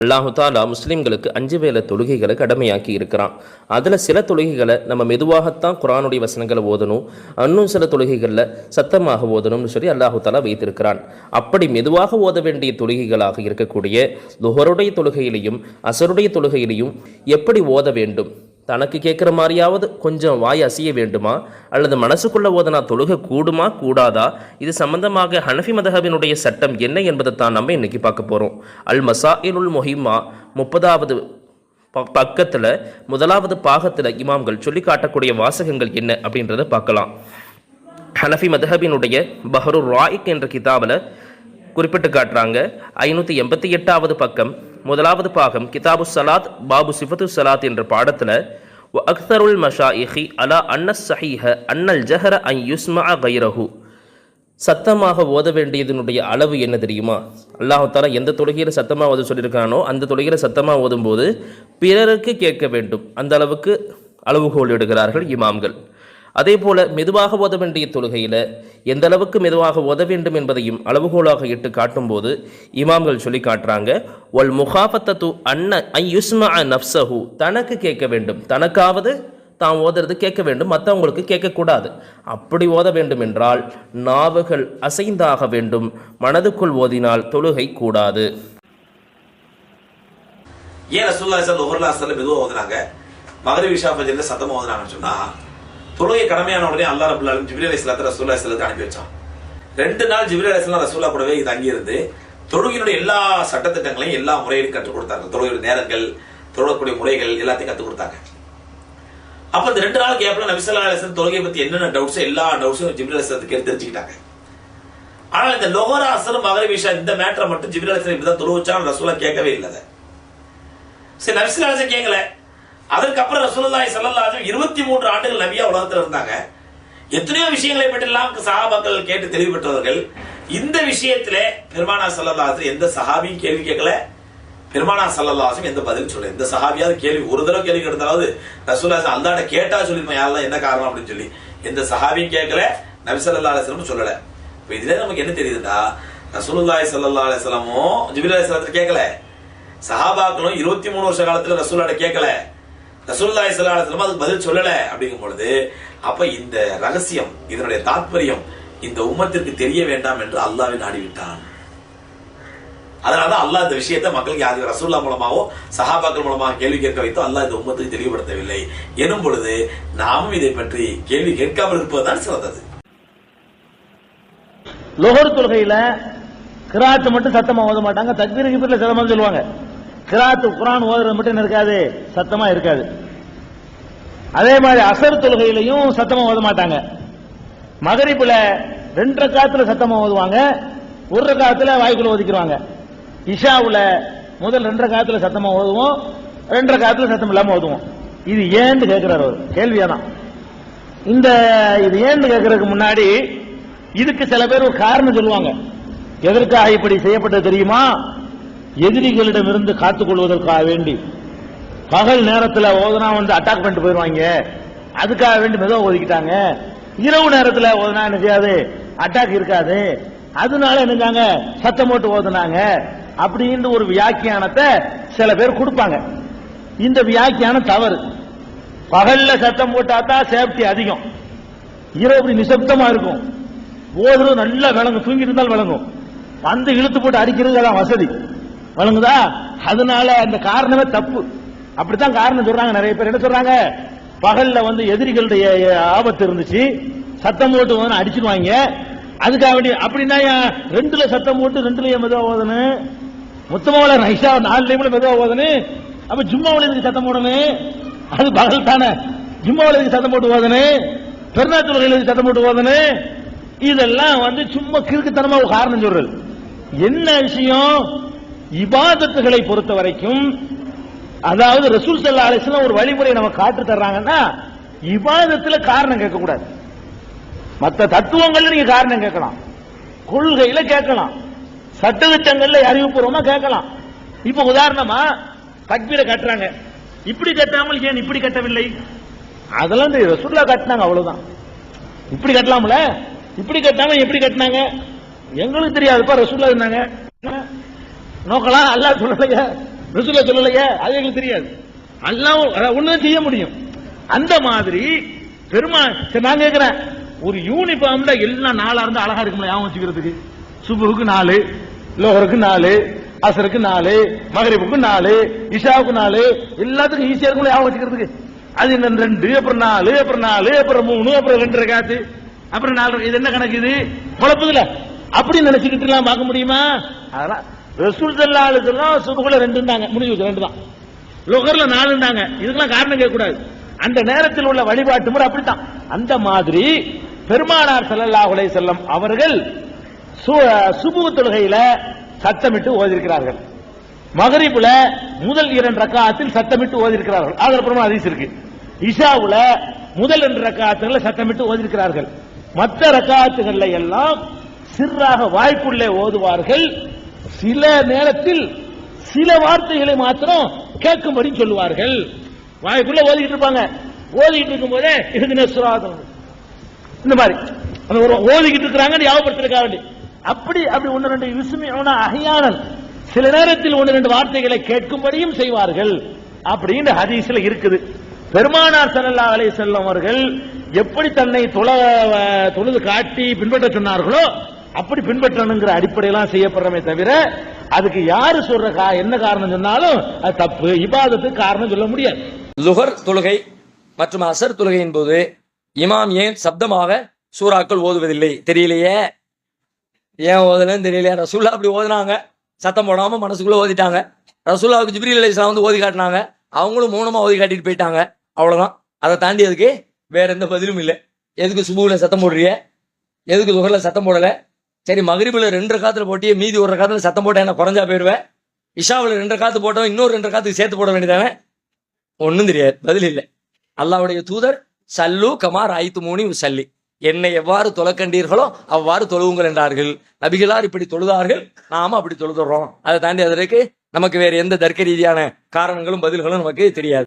அல்லாஹு தாலா முஸ்லீம்களுக்கு 5 வேளை தொழுகைகளை கடமையாக்கி இருக்கிறான். அதில் சில தொழுகைகளை நம்ம மெதுவாகத்தான் குரானுடைய வசனங்களை ஓதணும், இன்னும் சில தொழுகைகளில் சத்தமாக ஓதணும்னு சொல்லி அல்லாஹு தாலா வைத்திருக்கிறான். அப்படி மெதுவாக ஓத வேண்டிய தொழுகைகளாக இருக்கக்கூடிய லுஹருடைய தொழுகையிலையும் அசருடைய தொழுகையிலையும் எப்படி ஓத வேண்டும், தனக்கு கேட்குற மாதிரியாவது கொஞ்சம் வாய் அசைய வேண்டுமா அல்லது மனசுக்குள்ள ஓதனா தொழுகை கூடுமா கூடாதா, இது சம்பந்தமாக ஹனஃபி மதஹபினுடைய சட்டம் என்ன என்பதை தான் நம்ம இன்னைக்கு பார்க்க போகிறோம். அல் மசாயிலுல் முஹிம்மா 30வது பக்கத்தில் 1வது பாகத்தில் இமாம்கள் சொல்லி காட்டக்கூடிய வாசகங்கள் என்ன அப்படின்றத பார்க்கலாம். ஹனஃபி மதஹபினுடைய பஹ்ருர் ராயிக் என்ற கிதாபில் குறிப்பிட்டு காட்டுறாங்க. 588வது பக்கம் 1வது பாகம் கிதாபு சலாத் பாபு சிஃபத்து சலாத் என்ற பாடத்தில் அக்தருல் மஷாயிஹி அலா அன்னஸ் ஸஹீஹ அன்னல் ஜஹர அன் யுஸ்மஅ கைரஹு, சத்தமாக ஓத வேண்டியதனுடைய அளவு என்ன தெரியுமா? அல்லாஹ் தஆலா எந்த தொழுகையில் சத்தமாக ஓத சொல்லியிருக்கானோ அந்த தொழுகையில் சத்தமாக ஓதும்போது பிறருக்கு கேட்க வேண்டும், அந்த அளவுக்கு அளவுகோல் இடுகிறார்கள் இமாம்கள். அதே போல மெதுவாக ஓத வேண்டிய தொழுகையில் எந்த அளவுக்கு மெதுவாக ஓத வேண்டும் என்பதையும் அளவுகோலாக இட்டு காட்டும்போது இமாம்கள் சொல்லி காட்டுறாங்க. ஒல் முகாஃபத்தத்து அன்ன ஐ யுஸ்மஅ நஃப்ஸஹு, தனக்கு கேட்க வேண்டும், தனக்காவது தான் ஓதுறது கேட்க வேண்டும், மற்றவங்களுக்கு கேட்கக்கூடாது. அப்படி ஓத வேண்டும் என்றால் நாவுகள் அசைந்தாக வேண்டும், மனதுக்குள் ஓதினால் தொழுகை கூடாது. ஏன் ரசூலுல்லாஹி ஸல்லல்லாஹு அலைஹி வஸல்லம் மெதுவாக ஓதுனாங்க, மக்ரிப் இஷா ஃபஜ்ர்ல சத்தமா ஓதுனாங்கன்னு சொன்னா, தொழுகை கடமையான உடனே அல்லாஹ் ரப்பல் ஆலமீன் ஜிப்ரீல் அலைஹிஸ்ஸலாத்தை ரசூலுல்லாஹி ஸல்லல்லாஹு அலைஹி வஸல்லம் அனுப்பி வச்சான். 2 நாள் ஜிப்ரீல் அலைஹிஸ்ஸலாம் ரசூலுல்லாஹ் கூடவே தங்கி இருந்து தொழுகையினுடைய எல்லா சட்டத்திட்டங்களையும் எல்லா முறைகளையும் கற்றுக் கொடுத்தாங்க. தொழுகையுடைய நேரங்கள், தொழக்கூடிய முறைகள் எல்லாத்தையும் கற்றுக் கொடுத்தாங்க. அப்ப இந்த 2 நாள் கேப்ல நபி ஸல்லல்லாஹு அலைஹி வஸல்லம் தொழுகை பத்தி என்னென்ன டவுட்ஸ் எல்லா டவுட்ஸும் ஜிப்ரீல் அலைஹிஸ்ஸலாத்துக்கு கேட்டு தெரிஞ்சுக்கிட்டாங்க. ஆனால் இந்த லொஹர் அஸ்ர் மக்ரிப் இஷா இந்த மேட்டரை மட்டும் ஜிப்ரீல் அலைஹிஸ்ஸலாம் இப்பதான் தொழு வச்சாங்க, ரசூலுல்லாஹ் கேட்கவே இல்லை. சரி, நபி ஸல்லல்லாஹு அலைஹி வஸல்லம் கேட்கல. அதற்கப்புறம் ரசூலுல்லாஹி ஸல்லல்லாஹு அலைஹி வஸல்லம் 23 ஆண்டுகள் நபியா உலகத்தில் இருந்தாங்க. எத்தனையோ விஷயங்களை பற்றியெல்லாம் சஹாபாக்கள் கேட்டு தெளிவு பெற்றவர்கள். இந்த விஷயத்திலே பெருமானா ஸல்லல்லாஹு அலைஹி வஸல்லம் எந்த சஹாபியும் கேள்வி கேட்கல, பெருமானா ஸல்லல்லாஹு அலைஹி வஸல்லம் எந்த பதிலும் சொல்லல. எந்த சஹாபியாவது கேள்வி ஒரு தடவை கேள்வி கேட்டாலாவது ரசூலுல்லாஹி அல்லாஹ்ட்ட கேட்டா சொல்லிருப்போம், யாரெல்லாம் என்ன காரணம் அப்படின்னு சொல்லி. எந்த சஹாபியும் கேட்கல, நபி ஸல்லல்லாஹு அலைஹி வஸல்லம் சொல்லல. இப்போ இதுல நமக்கு என்ன தெரியுதுன்னா, ரசூலுல்லாஹி ஸல்லல்லாஹு அலைஹி வஸல்லமும் ஜிப்ரீல் அலைஹிஸ்ஸலாத்தை கேட்கல, சஹாபாக்களும் 23 வருஷ காலத்துல ரசூலுல்லாஹ்ட்ட கேட்கல, ரசூலுல்லாஹி ஸல்லல்லாஹு அலைஹி வஸல்லம் அதுக்கு பதில் சொல்லல. அப்படிங்கும் பொழுது அப்ப இந்த ரகசியம், இதனுடைய தாத்பரியம் இந்த உம்மத்திற்கு தெரிய வேண்டாம் என்று அல்லாஹ்வை நாடிவிட்டான். அதனாலதான் அல்லாஹ் இந்த விஷயத்தை மக்களுக்கு யாரு ரசூலுல்லாஹ் மூலமாவோ சஹாபாக்கள் மூலமாக கேள்வி கேட்க வைத்தோ அல்லாஹ் இந்த உம்மத்துக்கு தெளிவுபடுத்தவில்லை எனும் பொழுது நாமும் இதை பற்றி கேள்வி கேட்காமல் இருப்பதுதான் சிறந்தது. லுஹர் தொழுகையில கிராத்து மட்டும் சத்தமா ஓத மாட்டாங்க, தக்பீர் கிபீர்ல சத்தமா சொல்லுவாங்க. கிராத்து குர்ஆன் ஓதுறது மட்டும் என்ன இருக்காது, சத்தமா இருக்காது. அதே மாதிரி அசர் தொழுகையிலையும் சத்தமா ஓத மாட்டாங்க. மகரிப்ல 2 ரக்காத்துல சத்தமா ஓதுவாங்க, 1 ரக்காத்துல வாய்க்குள்ள ஒதுக்கிடுவாங்க. இஷாவுல முதல் 2 ரக்காத்துல சத்தமா ஓதுவோம், 2 ரக்காத்துல சத்தம் இல்லாம ஓதுவோம். இது ஏன்னு கேட்கிறார் ஒரு கேள்வியாதான். இது ஏன்னு கேட்கறதுக்கு முன்னாடி இதுக்கு சில பேர் ஒரு காரணம் சொல்லுவாங்க. எதற்காக இப்படி செய்யப்பட்டது தெரியுமா? எதிரிகளிடம் இருந்து காத்துக் கொள்வதற்காக வேண்டி. பகல் நேரத்தில் ஓதுனா அட்டாக் பண்ணிட்டு போயிடுவாங்க, அதுக்காக வேண்டி மெதுவாக ஒதுக்கிட்டாங்க. இரவு நேரத்தில் ஓதுனா என்ன செய்யாது, அட்டாக் இருக்காது, அதனால என்னஞ்சாங்க சத்தம் போட்டு ஓதுனாங்க அப்படின்னு ஒரு வியாக்கியானத்தை சில பேர் கொடுப்பாங்க. இந்த வியாக்கியானம் தவறு. பகல்ல சத்தம் போட்டாதான் சேஃப்டி அதிகம், இரவு நிசப்தமா இருக்கும், ஓதுறது நல்லா விளங்கும், தூங்கி இருந்தால் விளங்கும், வந்து இழுத்து போட்டு அடிக்கிறது அதான் வசதி, வழங்குதா? அதனால அந்த காரணமே தப்பு. அப்படித்தான் காரணம் சொல்றாங்க நிறைய பேர். என்ன சொல்றாங்க, பகல்ல எதிரிகளுடைய ஆபத்து இருந்துச்சு, சத்தம் போட்டு அடிச்சிருவாங்க, அதுக்காக வேண்டி. அப்படின்னா 2ல சத்தம் போட்டு 2லயே மெதுவா ஓதணும், மொத்தமாவில நைஷா 4லயும் மெதுவா ஓதணும். அப்ப ஜும்மாவில இதுக்கு சத்தம் போடணும், அது பகல் தானே, ஜும்மாவில இதுக்கு சத்தம் போட்டு ஓதணும், பெருநாள் சத்தம் போட்டு ஓதணும். இதெல்லாம் சும்மா கிறுக்குத்தனமா ஒரு காரணம் சொல்றது. என்ன விஷயம், இபாதத்துகளை பொறுத்த வரைக்கும், அதாவது ரசூல் ஸல்லல்லாஹு அலைஹி வஸல்லம் ஒரு வழிமுறை நம்ம காட்டு தர்றாங்கன்னா, இபாதத்துல காரணம் கேட்க கூடாது. மற்ற தத்துவங்கள்ல நீங்க காரணம் கேட்கலாம், கொள்கையில கேட்கலாம், சட்டதிட்டங்கள்ல அறிவுபூர்வமா கேட்கலாம். இப்ப உதாரணமா தக்பீரை கட்டுறாங்க, இப்படி கட்டாமல் ஏன் இப்படி கட்டவில்லை? அதெல்லாம் ரசூலுல்லாஹ் கட்டினாங்க, அவ்வளவுதான். இப்படி கட்டலாம்ல, இப்படி கட்டாம எப்படி கட்டினாங்க எங்களுக்கு தெரியாதுப்பா, ரசூலுல்லாஹ் இருந்தாங்க. நோக்கலாம் அல்லாஹ் சொல்லலைங்க, ரசூலுல்லாஹ் சொல்லலையே, அது எங்களுக்கு தெரியாது. அல்லாஹ் ஒண்ணுதான் செய்ய முடியும். அந்த மாதிரி பெருமாள். சரி, நான் கேட்கிறேன், ஒரு யூனிஃபார்ம்ல எல்லாம் 4 இருந்தா அழகா இருக்கும்ல ஞாபகம் வச்சுக்கிறதுக்கு? சுபுக்கு 4, லோஹருக்கு 4, அசருக்கு 4, மகரிபுக்கு 4, இஷாவுக்கு 4, எல்லாத்துக்கும் ஈஸியா இருக்கும்ல ஞாபகம் வச்சுக்கிறதுக்கு? அது என்ன 2, அப்புறம் 4, அப்புறம் 4, அப்புறம் 3, அப்புறம் 2 ரக்காத்து, அப்புறம் 4. இது என்ன கணக்கு? இது குழப்பதுல அப்படி நினைச்சுக்கிட்டு எல்லாம் பார்க்க முடியுமா? அதெல்லாம் ரசூல் ஸல்லல்லாஹு அலைஹி வஸல்லம் சுபுகுல 2ண்டாங்க, முடிஞ்சு 2 தான். லோகர்ல 4ண்டாங்க. இதுக்கெல்லாம் காரணம் கேட்க கூடாது. அந்த நேரத்தில் உள்ள வழிபாட்டு முறை அப்படித்தான். அந்த மாதிரி பெருமானார் ஸல்லல்லாஹு அலைஹி வஸல்லம் அவர்கள் சுபுஹ் தொழுகையில சத்தமிட்டு ஓதியிருக்கிறார்கள். மகரிபுல முதல் 2 ரக்காத்தில் சத்தமிட்டு ஓதியிருக்கிறார்கள். ஆதாரப்பூர்வமான ஹதீஸ் இருக்கு. இஷாவுல முதல் 2 ரக்காத்துகள்ல சத்தமிட்டு ஓதியிருக்கிறார்கள். மற்ற ரக்காத்துகள்ல எல்லாம் சிறாக வாய்க்குள்ளே ஓதுவார்கள். சில நேரத்தில் சில வார்த்தைகளை மாத்திரம் கேட்கும்படி சொல்லுவார்கள். வாய்க்குள்ள ஓதிக்கிட்டு இருப்பாங்க. ஓதிக்கிட்டு இருக்கும் போதே இதுக்கு சுராதம் இந்த மாதிரி ஓதிக்கிட்டு இருக்கிறாங்க ஞாபகப்படுத்துறதுக்காக வேண்டி அப்படி 1-2 விசுமியோனா அஹ்யானன் சில நேரத்தில் 1-2 வார்த்தைகளை கேட்கும்படியும் செய்வார்கள் அப்படின்னு ஹதீஸ்ல இருக்குது. பெருமானார் ஸல்லல்லாஹு அலைஹி வஸல்லம் அவர்கள் எப்படி தன்னை தொழுது காட்டி பின்பற்ற சொன்னார்களோ அப்படி பின்பற்றணுங்கிற அடிப்படையெல்லாம் செய்யப்படுறமே தவிர அதுக்கு யாரு சொல்ற என்ன காரணம் சொன்னாலும் அது தப்பு, இபாதத்துக்கு காரணம் சொல்ல முடியாது. லுஹர் தொழுகை மற்றும் அசர் தொழுகையின் போது இமாம் ஏன் சப்தமாக சூறாக்கள் ஓதுவதில்லை? தெரியலையே, ஏன் ஓதலன்னு தெரியலையா? ரசூல்லா அப்படி ஓதுனாங்க, சத்தம் போடாம மனசுக்குள்ள ஓதிட்டாங்க. ரசூல்லாவுக்கு ஜிப்ரீல் அலைஹிஸ்ஸலாம் வந்து ஓதி காட்டினாங்க, அவங்களும் மௌனமா ஓதி காட்டிட்டு போயிட்டாங்க. அவ்வளவுதான். அதை தாண்டி அதுக்கு வேற எந்த பதிலும் இல்லை. எதுக்கு சுபுல சத்தம் போடுறிய, எதுக்கு லுஹர்ல சத்தம் போடல? சரி, மகரிபுல 2 ரக்காத்துல போட்டியே, மீதி 1 ரக்காத்துல சத்தம் போட்டா என்ன குறைஞ்சா போயிருவேன்? இஷாவில் 2 ரக்காத்து போட்டவன் இன்னொரு 2 ரக்காத்துக்கு சேர்த்து போட வேண்டியதானே? ஒன்னும் தெரியாது, பதில் இல்லை. அல்லாஹ்வுடைய தூதர் சல்லு கமார் ஐத்து மூனி சல்லி, என்னை எவ்வாறு தொலைக்கண்டீர்களோ அவ்வாறு தொழுவுங்கள் என்றார்கள். நபிகளார் இப்படி தொழுதார்கள், நாம அப்படி தொழுதுறோம். அதை தாண்டி அதற்கு நமக்கு வேற எந்த தர்க்க ரீதியான காரணங்களும் பதில்களும் நமக்கு தெரியாது.